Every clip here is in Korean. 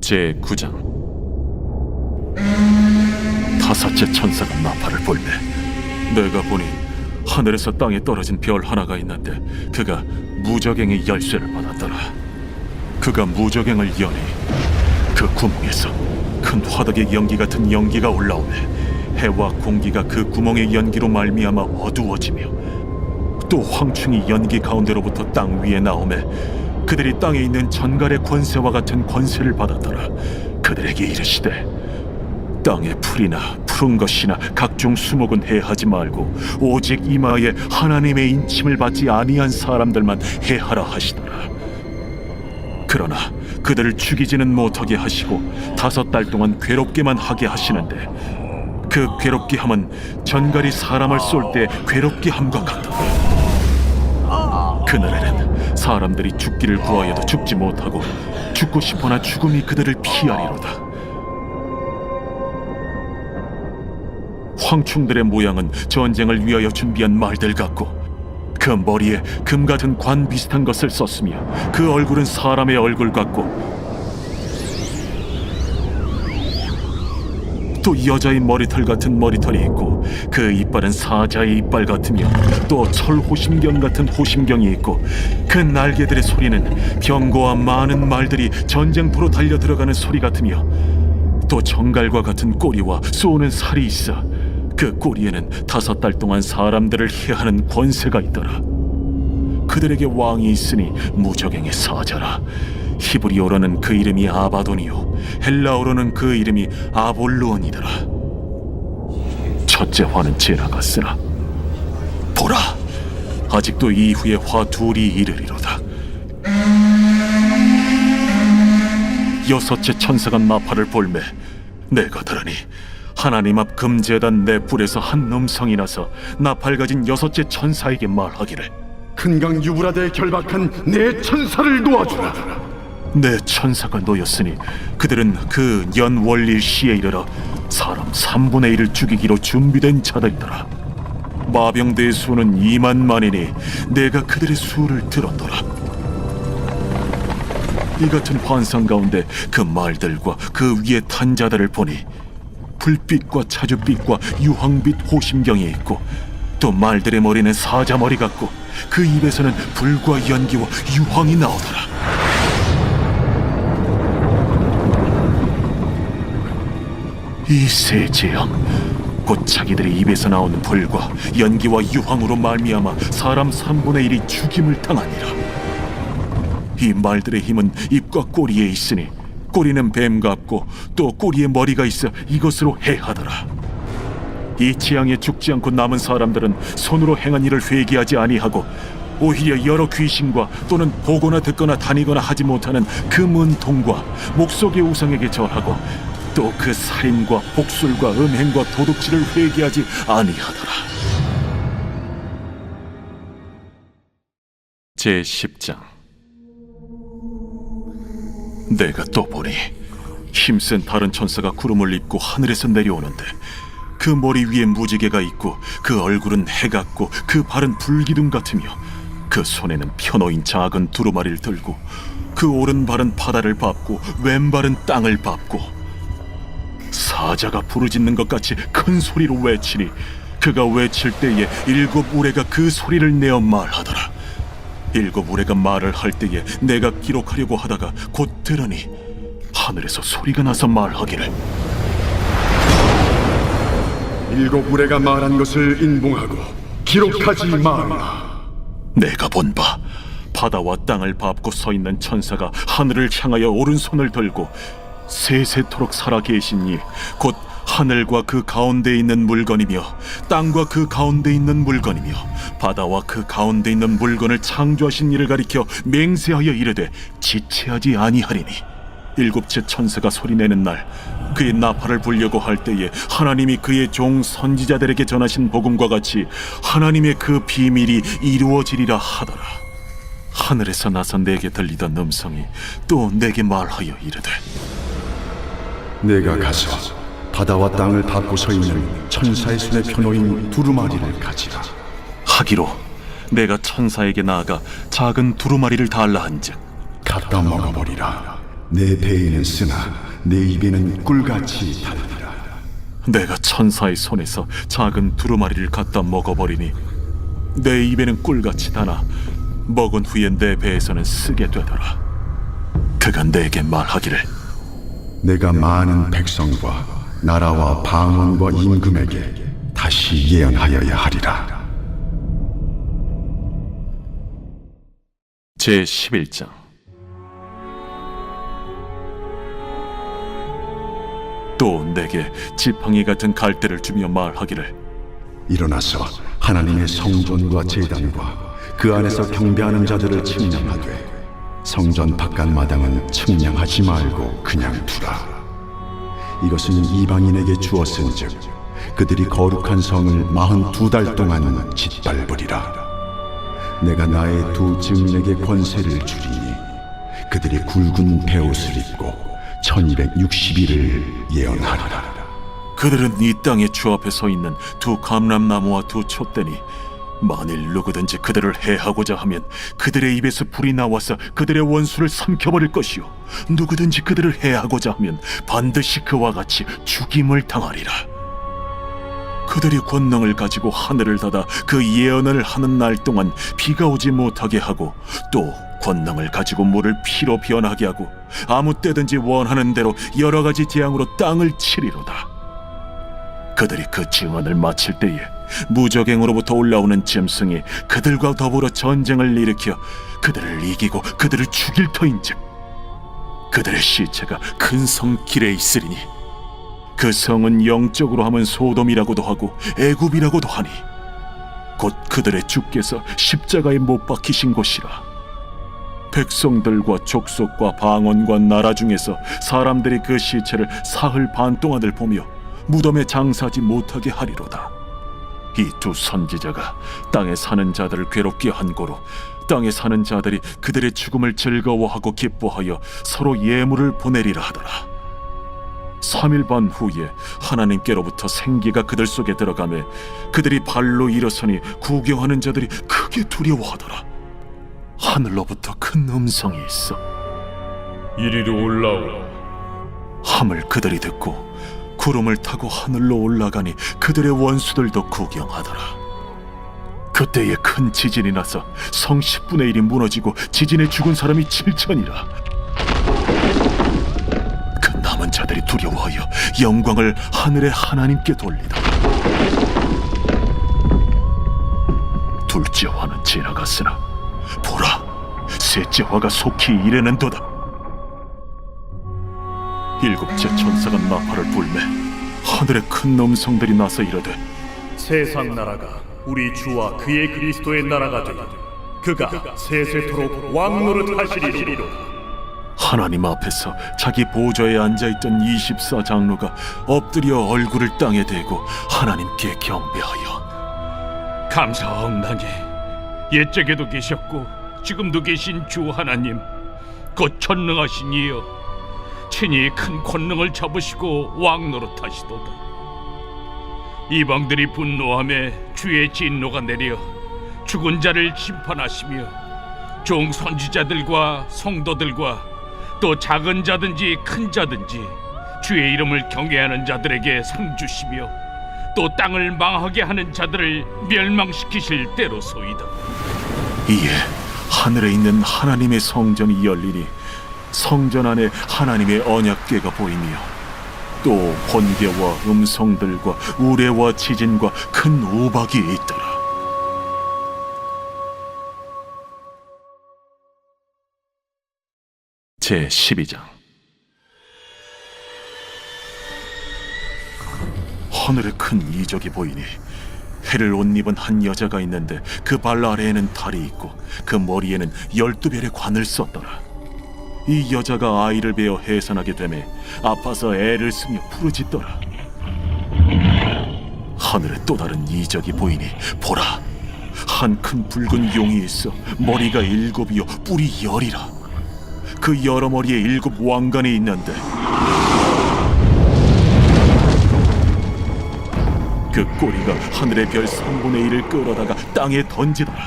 제9장. 다섯째 천사가 나팔을 불매 내가 보니 하늘에서 땅에 떨어진 별 하나가 있는데 그가 무저갱의 열쇠를 받았더라. 그가 무저갱을 여니 그 구멍에서 큰 화덕의 연기 같은 연기가 올라오매 해와 공기가 그 구멍의 연기로 말미암아 어두워지며 또 황충이 연기 가운데로부터 땅 위에 나오매 그들이 땅에 있는 전갈의 권세와 같은 권세를 받았더라. 그들에게 이르시되 땅의 풀이나 푸른 것이나 각종 수목은 해하지 말고 오직 이마에 하나님의 인침을 받지 아니한 사람들만 해하라 하시더라. 그러나 그들을 죽이지는 못하게 하시고 5달 동안 괴롭게만 하게 하시는데 그 괴롭게 함은 전갈이 사람을 쏠 때 괴롭게 함과 같더라. 그날에는 사람들이 죽기를 구하여도 죽지 못하고 죽고 싶으나 죽음이 그들을 피하리로다. 황충들의 모양은 전쟁을 위하여 준비한 말들 같고 그 머리에 금 같은 관 비슷한 것을 썼으며 그 얼굴은 사람의 얼굴 같고 또 여자의 머리털 같은 머리털이 있고 그 이빨은 사자의 이빨 같으며 또 철호심경 같은 호심경이 있고 그 날개들의 소리는 병거와 많은 말들이 전쟁터로 달려 들어가는 소리 같으며 또 정갈과 같은 꼬리와 쏘는 살이 있어 그 꼬리에는 5달 동안 사람들을 해하는 권세가 있더라. 그들에게 왕이 있으니 무저갱의 사자라. 히브리어로는 그 이름이 아바돈이요 헬라어로는 그 이름이 아볼루온이더라. 첫째 화는 지나갔으나 보라, 아직도 이후에 화 둘이 이르리로다. 여섯째 천사가 나팔을 불매 내가 들으니 하나님 앞 금제단 내 뿔에서 한 음성이 나서 나팔 가진 여섯째 천사에게 말하기를 큰강 유브라데에 결박한 내 천사를 놓아주라. 내 천사가 놓였으니 그들은 그 연월일 시에 이르러 사람 3분의 1을 죽이기로 준비된 자들이더라. 마병대의 수는 2만만이니 내가 그들의 수를 들었더라. 이 같은 환상 가운데 그 말들과 그 위에 탄 자들을 보니 불빛과 차주빛과 유황빛 호심경이 있고 또 말들의 머리는 사자 머리 같고 그 입에서는 불과 연기와 유황이 나오더라. 이 세 재앙 곧 자기들의 입에서 나오는 불과 연기와 유황으로 말미암아 사람 3분의 1이 죽임을 당하니라. 이 말들의 힘은 입과 꼬리에 있으니 꼬리는 뱀 같고 또 꼬리에 머리가 있어 이것으로 해하더라. 이 재앙에 죽지 않고 남은 사람들은 손으로 행한 일을 회개하지 아니하고 오히려 여러 귀신과 또는 보거나 듣거나 다니거나 하지 못하는 그 문통과 목석의 우상에게 절하고 또 그 살인과 복술과 음행과 도둑질을 회개하지 아니하더라. 제10장. 내가 또 보니 힘센 다른 천사가 구름을 입고 하늘에서 내려오는데 그 머리 위에 무지개가 있고 그 얼굴은 해 같고 그 발은 불기둥 같으며 그 손에는 펴놓인 작은 두루마리를 들고 그 오른발은 바다를 밟고 왼발은 땅을 밟고 사자가 부르짖는 것 같이 큰 소리로 외치니 그가 외칠 때에 7 우레가 그 소리를 내어 말하더라. 7 우레가 말을 할 때에 내가 기록하려고 하다가 곧 들으니 하늘에서 소리가 나서 말하기를 7 우레가 말한 것을 인봉하고 기록하지 말라. 내가 본 바 바다와 땅을 밟고 서 있는 천사가 하늘을 향하여 오른손을 들고 세세토록 살아계신 이 곧 하늘과 그 가운데 있는 물건이며 땅과 그 가운데 있는 물건이며 바다와 그 가운데 있는 물건을 창조하신 이를 가리켜 맹세하여 이르되 지체하지 아니하리니 7째 천사가 소리내는 날 그의 나팔을 불려고 할 때에 하나님이 그의 종 선지자들에게 전하신 복음과 같이 하나님의 그 비밀이 이루어지리라 하더라. 하늘에서 나서 내게 들리던 음성이 또 내게 말하여 이르되 내가 가서 바다와 땅을 밟고 서 있는 천사의 손에 펴놓인 두루마리를 가지라 하기로 내가 천사에게 나아가 작은 두루마리를 달라 한즉 갖다 먹어버리라. 내 배에는 쓰나 내 입에는 꿀같이 달리라. 내가 천사의 손에서 작은 두루마리를 갖다 먹어버리니 내 입에는 꿀같이 다나 먹은 후에 내 배에서는 쓰게 되더라. 그가 내게 말하기를 내가 많은 백성과 나라와 방언과 임금에게 다시 예언하여야 하리라. 제11장. 또 내게 지팡이 같은 갈대를 주며 말하기를 일어나서 하나님의 성전과 제단과 그 안에서 경배하는 자들을 측량하되 성전 바깥 마당은 측량하지 말고 그냥 두라. 이것은 이방인에게 주었은즉 그들이 거룩한 성을 42달 동안 짓밟으리라. 내가 나의 두 증인에게 권세를 주리니 그들이 굵은 베옷을 입고 1260일을 예언하리라. 그들은 이 땅의 주 앞에 서 있는 두 감람나무와 두 촛대니 만일 누구든지 그들을 해하고자 하면 그들의 입에서 불이 나와서 그들의 원수를 삼켜버릴 것이요 누구든지 그들을 해하고자 하면 반드시 그와 같이 죽임을 당하리라. 그들이 권능을 가지고 하늘을 닫아 그 예언을 하는 날 동안 비가 오지 못하게 하고 또 권능을 가지고 물을 피로 변하게 하고 아무 때든지 원하는 대로 여러 가지 재앙으로 땅을 치리로다. 그들이 그 증언을 마칠 때에 무저갱으로부터 올라오는 짐승이 그들과 더불어 전쟁을 일으켜 그들을 이기고 그들을 죽일 터인즉 그들의 시체가 큰 성 길에 있으리니 그 성은 영적으로 하면 소돔이라고도 하고 애굽이라고도 하니 곧 그들의 주께서 십자가에 못 박히신 곳이라. 백성들과 족속과 방언과 나라 중에서 사람들이 그 시체를 사흘 반 동안을 보며 무덤에 장사하지 못하게 하리로다. 이 두 선지자가 땅에 사는 자들을 괴롭게 한 고로 땅에 사는 자들이 그들의 죽음을 즐거워하고 기뻐하여 서로 예물을 보내리라 하더라. 3일 반 후에 하나님께로부터 생기가 그들 속에 들어가매 그들이 발로 일어서니 구경하는 자들이 크게 두려워하더라. 하늘로부터 큰 음성이 있어 이리로 올라오라. 함을 그들이 듣고 구름을 타고 하늘로 올라가니 그들의 원수들도 구경하더라. 그때에 큰 지진이 나서 성 10분의 1이 무너지고 지진에 죽은 사람이 7천이라. 그 남은 자들이 두려워하여 영광을 하늘의 하나님께 돌리더라. 둘째 화는 지나갔으나 보라, 셋째 화가 속히 이르는도다. 일곱째 천사가 나팔을 불매 하늘에 큰 음성들이 나서 이르되 세상 나라가 우리 주와 그의 그리스도의 나라가 되고 그가 세세토록 왕노릇 하시리로다. 하나님 앞에서 자기 보좌에 앉아있던 24장로가 엎드려 얼굴을 땅에 대고 하나님께 경배하여 감사하옵나니 옛적에도 계셨고 지금도 계신 주 하나님 곧 전능하신 이여 친히 큰 권능을 잡으시고 왕노릇하시도다. 이방들이 분노하며 주의 진노가 내려 죽은 자를 심판하시며 종 선지자들과 성도들과 또 작은 자든지 큰 자든지 주의 이름을 경외하는 자들에게 상 주시며 또 땅을 망하게 하는 자들을 멸망시키실 때로소이다. 이에 하늘에 있는 하나님의 성전이 열리니 성전 안에 하나님의 언약궤가 보이며 또 번개와 음성들과 우레와 지진과 큰 우박이 있더라. 제12장. 하늘에 큰 이적이 보이니 해를 옷 입은 한 여자가 있는데 그 발 아래에는 달이 있고 그 머리에는 12별의 관을 썼더라. 이 여자가 아이를 베어 해산하게 되매 아파서 애를 쓰며 부르짖더라. 하늘에 또 다른 이적이 보이니 보라, 한 큰 붉은 용이 있어 머리가 7이요 뿔이 10이라. 그 여러 머리에 7 왕관이 있는데 그 꼬리가 하늘의 별 3분의 1을 끌어다가 땅에 던지더라.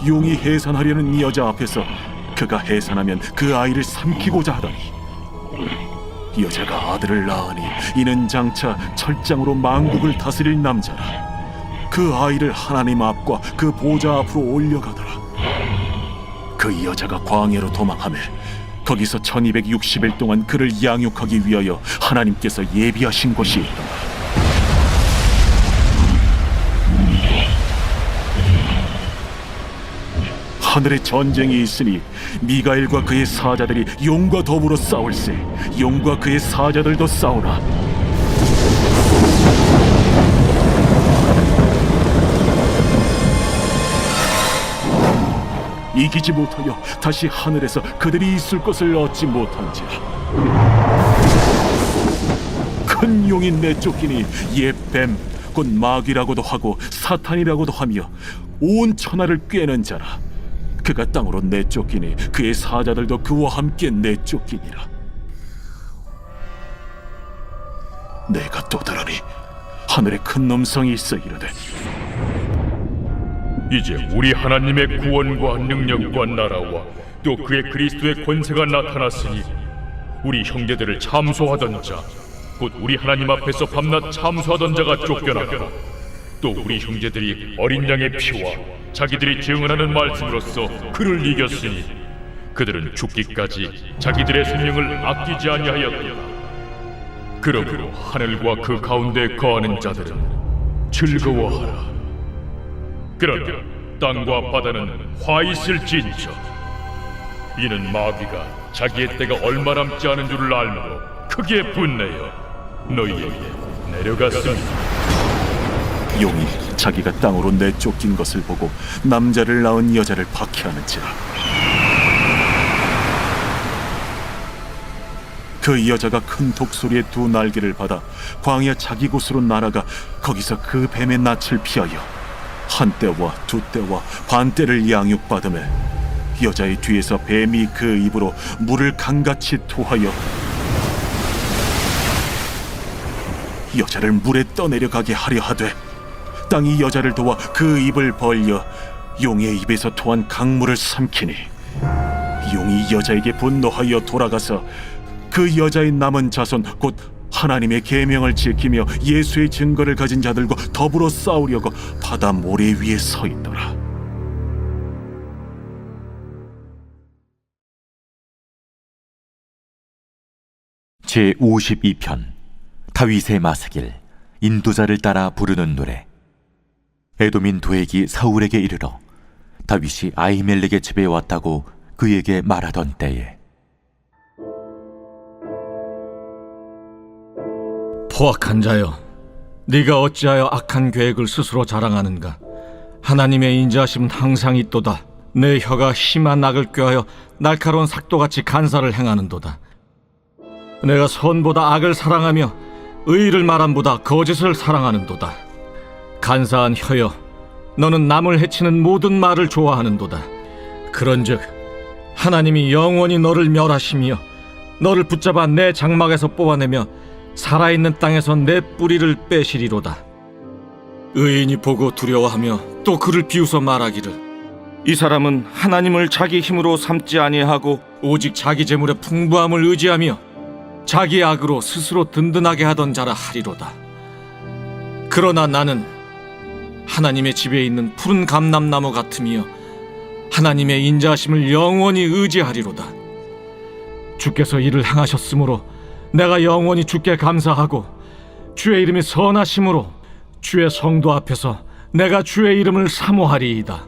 용이 해산하려는 이 여자 앞에서 그가 해산하면 그 아이를 삼키고자 하더니 여자가 아들을 낳으니 이는 장차 철장으로 만국을 다스릴 남자라. 그 아이를 하나님 앞과 그 보좌 앞으로 올려가더라. 그 여자가 광야로 도망하며 거기서 1260일 동안 그를 양육하기 위하여 하나님께서 예비하신 곳이 있더라. 하늘에 전쟁이 있으니 미가엘과 그의 사자들이 용과 더불어 싸울세. 용과 그의 사자들도 싸우나 이기지 못하여 다시 하늘에서 그들이 있을 것을 얻지 못한지라. 큰 용이 내쫓기니 옛 뱀 곧 마귀라고도 하고 사탄이라고도 하며 온 천하를 꿰는 자라. 그가 땅으로 내쫓기니 그의 사자들도 그와 함께 내쫓기니라. 내가 또 들으니 하늘에 큰 음성이 있어 이르되 이제 우리 하나님의 구원과 능력과 나라와 또 그의 그리스도의 권세가 나타났으니 우리 형제들을 참소하던 자 곧 우리 하나님 앞에서 밤낮 참소하던 자가 쫓겨났고 또 우리 형제들이 어린 양의 피와 자기들이 증언하는 말씀으로써 그를 이겼으니 그들은 죽기까지 자기들의 생명을 아끼지 아니하였다. 그러므로 하늘과 그 가운데 거하는 자들은 즐거워하라. 그러나 땅과 바다는 화 있을진저 이는 마귀가 자기의 때가 얼마 남지 않은 줄을 알므로 크게 분내어 너희에게 내려갔습니다. 용이 자기가 땅으로 내쫓긴 것을 보고 남자를 낳은 여자를 박해하는지라. 그 여자가 큰 독소리의 두 날개를 받아 광야 자기 곳으로 날아가 거기서 그 뱀의 낯을 피하여 한 때와 두 때와 반 때를 양육받으며 여자의 뒤에서 뱀이 그 입으로 물을 강같이 토하여 여자를 물에 떠내려가게 하려 하되 땅이 여자를 도와 그 입을 벌려 용의 입에서 토한 강물을 삼키니 용이 여자에게 분노하여 돌아가서 그 여자의 남은 자손 곧 하나님의 계명을 지키며 예수의 증거를 가진 자들과 더불어 싸우려고 바다 모래 위에 서 있더라. 제52편 다윗의 마스길 인도자를 따라 부르는 노래. 에돔인 도액이 사울에게 이르러 다윗이 아히멜렉의 집에 왔다고 그에게 말하던 때에 포악한 자여, 네가 어찌하여 악한 계획을 스스로 자랑하는가? 하나님의 인자하심은 항상 있도다. 내 혀가 심한 악을 꾀하여 날카로운 삭도같이 간사를 행하는도다. 내가 선보다 악을 사랑하며 의를 말함보다 거짓을 사랑하는도다. 간사한 혀여, 너는 남을 해치는 모든 말을 좋아하는도다. 그런즉 하나님이 영원히 너를 멸하시며 너를 붙잡아 내 장막에서 뽑아내며 살아있는 땅에서 내 뿌리를 빼시리로다. 의인이 보고 두려워하며 또 그를 비웃어 말하기를 이 사람은 하나님을 자기 힘으로 삼지 아니하고 오직 자기 재물의 풍부함을 의지하며 자기 악으로 스스로 든든하게 하던 자라 하리로다. 그러나 나는 하나님의 집에 있는 푸른 감람나무 같으며 하나님의 인자하심을 영원히 의지하리로다. 주께서 이를 행하셨으므로 내가 영원히 주께 감사하고 주의 이름이 선하심으로 주의 성도 앞에서 내가 주의 이름을 사모하리이다.